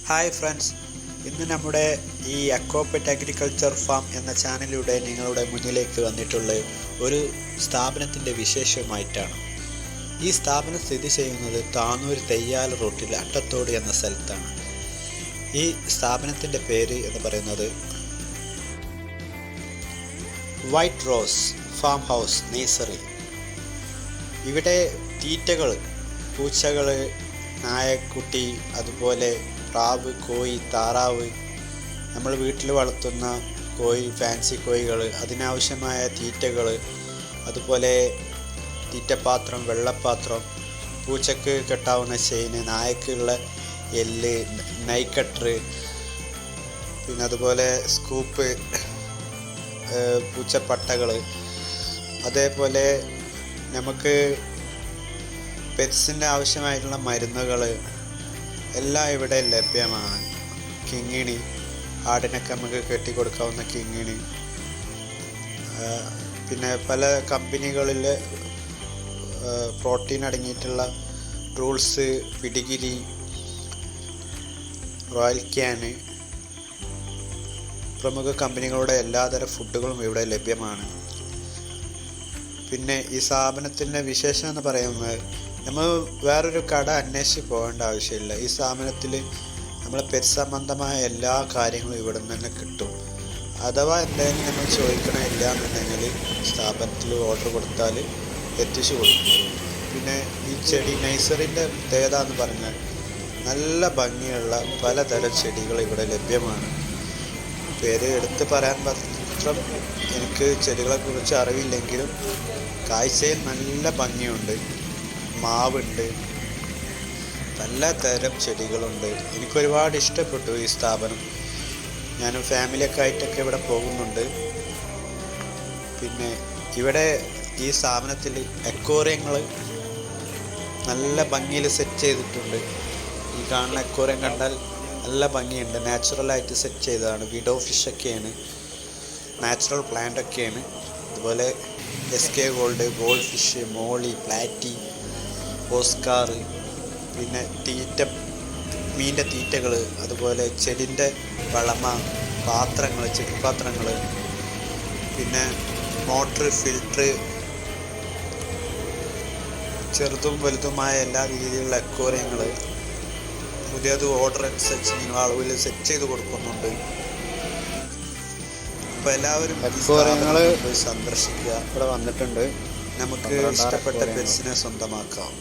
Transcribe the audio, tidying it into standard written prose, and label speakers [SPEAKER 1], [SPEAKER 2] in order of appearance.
[SPEAKER 1] Hi friends, ഇന്ന് നമ്മുടെ ഈ അക്വാപെറ്റ് അഗ്രികൾച്ചർ ഫാം എന്ന ചാനലിലൂടെ നിങ്ങളുടെ മുന്നിലേക്ക് വന്നിട്ടുള്ള ഒരു സ്ഥാപനത്തിൻ്റെ വിശേഷമായിട്ടാണ്. ഈ സ്ഥാപനം സ്ഥിതി ചെയ്യുന്നത് താനൂർ തെയ്യാല റൂട്ടിൽ അട്ടത്തോട് എന്ന സ്ഥലത്താണ്. ഈ സ്ഥാപനത്തിൻ്റെ പേര് എന്ന് പറയുന്നത് white rose farm house nursery. ഇവിടെ തീറ്റകൾ, പൂച്ചകൾ, നായക്കുട്ടി, അതുപോലെ പ്രാവ്, കോഴി, താറാവ്, നമ്മൾ വീട്ടിൽ വളർത്തുന്ന കോഴി, ഫാൻസി കോഴികൾ, അതിനാവശ്യമായ തീറ്റകൾ, അതുപോലെ തീറ്റപ്പാത്രം, വെള്ളപ്പാത്രം, പൂച്ചക്ക് കെട്ടാവുന്ന ചെയിന്, നായക്കുള്ള എല്ല്, നൈക്കട്ടർ, പിന്നെ അതുപോലെ സ്കൂപ്പ്, പൂച്ചപ്പട്ടകൾ, അതേപോലെ നമുക്ക് പെറ്റ്സിൻ്റെ ആവശ്യമായിട്ടുള്ള മരുന്നുകൾ എല്ലാം ഇവിടെ ലഭ്യമാണ്. കിങ്ങിണി, ആടിനൊക്കെ നമുക്ക് കെട്ടിക്കൊടുക്കാവുന്ന കിങ്ങിണി, പിന്നെ പല കമ്പനികളിൽ പ്രോട്ടീൻ അടങ്ങിയിട്ടുള്ള റൂൾസ്, പിടിഗിരി, റോയൽ ക്യാന്, പ്രമുഖ കമ്പനികളുടെ എല്ലാതരം ഫുഡുകളും ഇവിടെ ലഭ്യമാണ്. പിന്നെ ഈ സ്ഥാപനത്തിൻ്റെ വിശേഷം എന്ന് പറയുന്നത്, നമ്മൾ വേറൊരു കട അന്വേഷിച്ച് പോകേണ്ട ആവശ്യമില്ല. ഈ സ്ഥാപനത്തിൽ നമ്മൾ പെറ്റ് സംബന്ധമായ എല്ലാ കാര്യങ്ങളും ഇവിടെ നിന്ന് തന്നെ കിട്ടും. അഥവാ എന്തെങ്കിലും നമ്മൾ ചോദിക്കണമില്ല എന്നുണ്ടെങ്കിൽ സ്ഥാപനത്തിൽ ഓർഡർ കൊടുത്താൽ എത്തിച്ചു കൊടുക്കും. പിന്നെ ഈ ചെടി നഴ്സറിൻ്റെ പ്രത്യേകത എന്ന് പറഞ്ഞാൽ നല്ല ഭംഗിയുള്ള പലതരം ചെടികൾ ഇവിടെ ലഭ്യമാണ്. പേര് എടുത്ത് പറയാൻ മാത്രം എനിക്ക് ചെടികളെക്കുറിച്ച് അറിവില്ലെങ്കിലും കാഴ്ചയിൽ നല്ല ഭംഗിയുണ്ട്. മാവുണ്ട്, പലതരം ചെടികളുണ്ട്. എനിക്കൊരുപാട് ഇഷ്ടപ്പെട്ടു ഈ സ്ഥാപനം. ഞാനും ഫാമിലിയൊക്കെ ആയിട്ടൊക്കെ ഇവിടെ പോകുന്നുണ്ട്. പിന്നെ ഇവിടെ ഈ സ്ഥാപനത്തിൽ അക്വേറിയങ്ങൾ നല്ല ഭംഗിയിൽ സെറ്റ് ചെയ്തിട്ടുണ്ട്. ഈ കാണുന്ന അക്വേറിയം കണ്ടാൽ നല്ല ഭംഗിയുണ്ട്. നാച്ചുറലായിട്ട് സെറ്റ് ചെയ്തതാണ്. വിഡോ ഫിഷൊക്കെയാണ്, നാച്ചുറൽ പ്ലാന്റൊക്കെയാണ്. അതുപോലെ SK gold, gold fish, molly, platy, oscar, പിന്നെ മീൻ്റെ തീറ്റകൾ, അതുപോലെ ചെടിൻ്റെ വളമ, പാത്രങ്ങൾ, ചെടിപ്പാത്രങ്ങൾ, പിന്നെ മോട്ടർ, ഫിൽട്ടർ, ചെറുതും വലുതുമായ എല്ലാ രീതിയിലുള്ള അക്വേറിയങ്ങൾ പുതിയത് ഓർഡർ അനുസരിച്ച് നിങ്ങൾ അളവിൽ സെറ്റ് ചെയ്ത് കൊടുക്കുന്നുണ്ട്. അപ്പോൾ എല്ലാവരും അക്വേറിയങ്ങൾ പോയി സന്ദർശിക്കുക. ഇവിടെ വന്നിട്ടുണ്ട്. നമുക്ക് ഇഷ്ടപ്പെട്ട പെറ്റ്സിനെ സ്വന്തമാക്കാം.